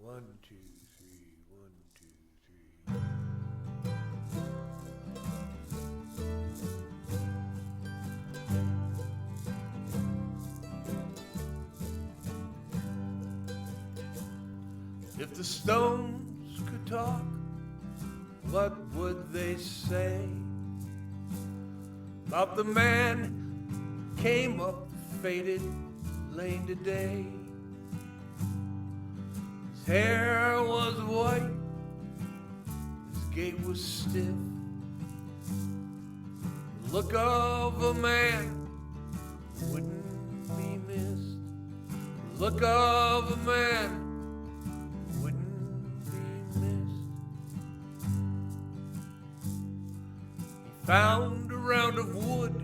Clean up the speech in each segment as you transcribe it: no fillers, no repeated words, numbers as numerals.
1, 2, 3, 1, 2, 3. If the stones could talk, what would they say about the man came up the faded lane today? His hair was white, his gait was stiff, the look of a man who wouldn't be missed, the look of a man found a round of wood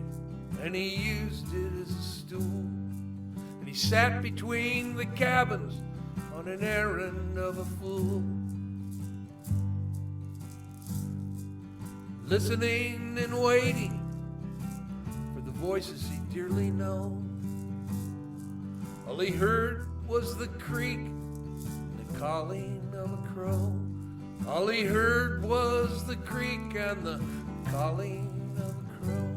and he used it as a stool, and he sat between the cabins on an errand of a fool, listening and waiting for the voices he dearly known. All he heard was the creak and the calling of a crow. All he heard was the creak and the calling of a crow.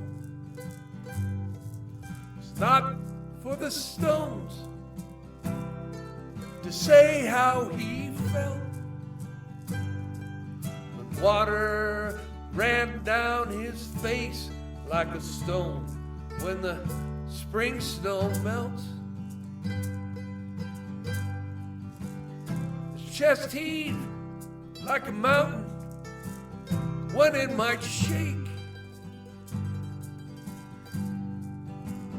It's not for the stones to say how he felt, but water ran down his face like a stone when the spring snow melts. His chest heaved like a mountain when it might shake.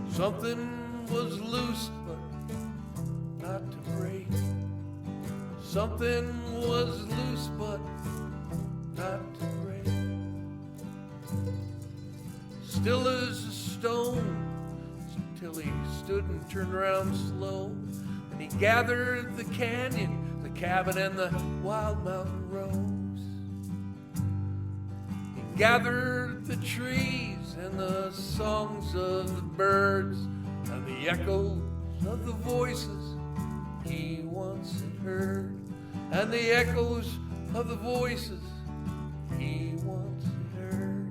Something was loose, but not to break. Something was loose, but not to break. Still as a stone, till he stood and turned around slow, and he gathered the canyon, the cabin, and the wild mountain rose. Gathered the trees and the songs of the birds and the echoes of the voices he once had heard, and the echoes of the voices he once had heard.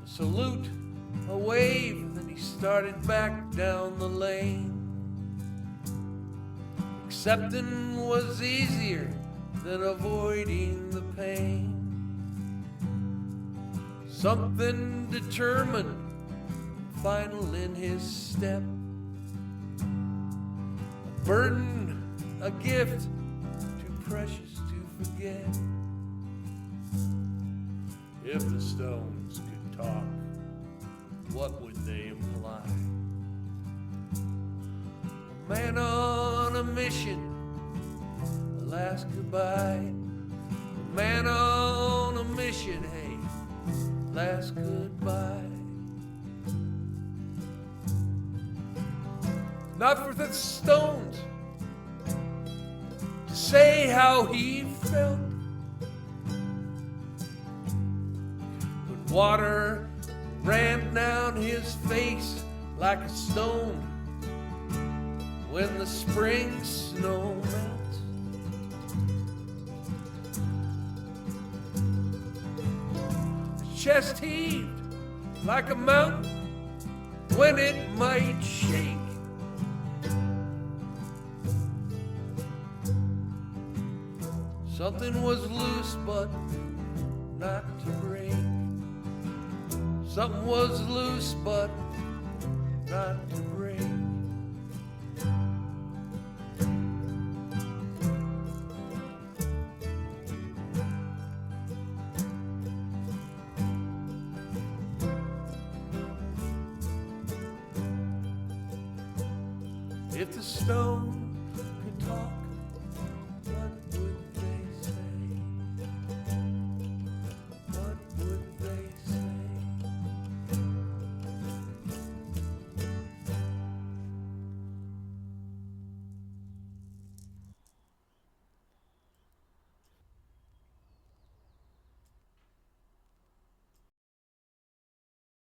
A salute, a wave, and then he started back down the lane. Accepting was easier than avoiding the pain. Something determined, final in his step. A burden, a gift, too precious to forget. If the stones could talk, what would they imply? A man on a mission, last goodbye. A man on a mission, hey, last goodbye. Not for the stones to say how he felt, but water ran down his face like a stone when the spring snow melts. Chest heaved like a mountain when it might shake. Something was loose but not to break. Something was loose but not to break. If the stone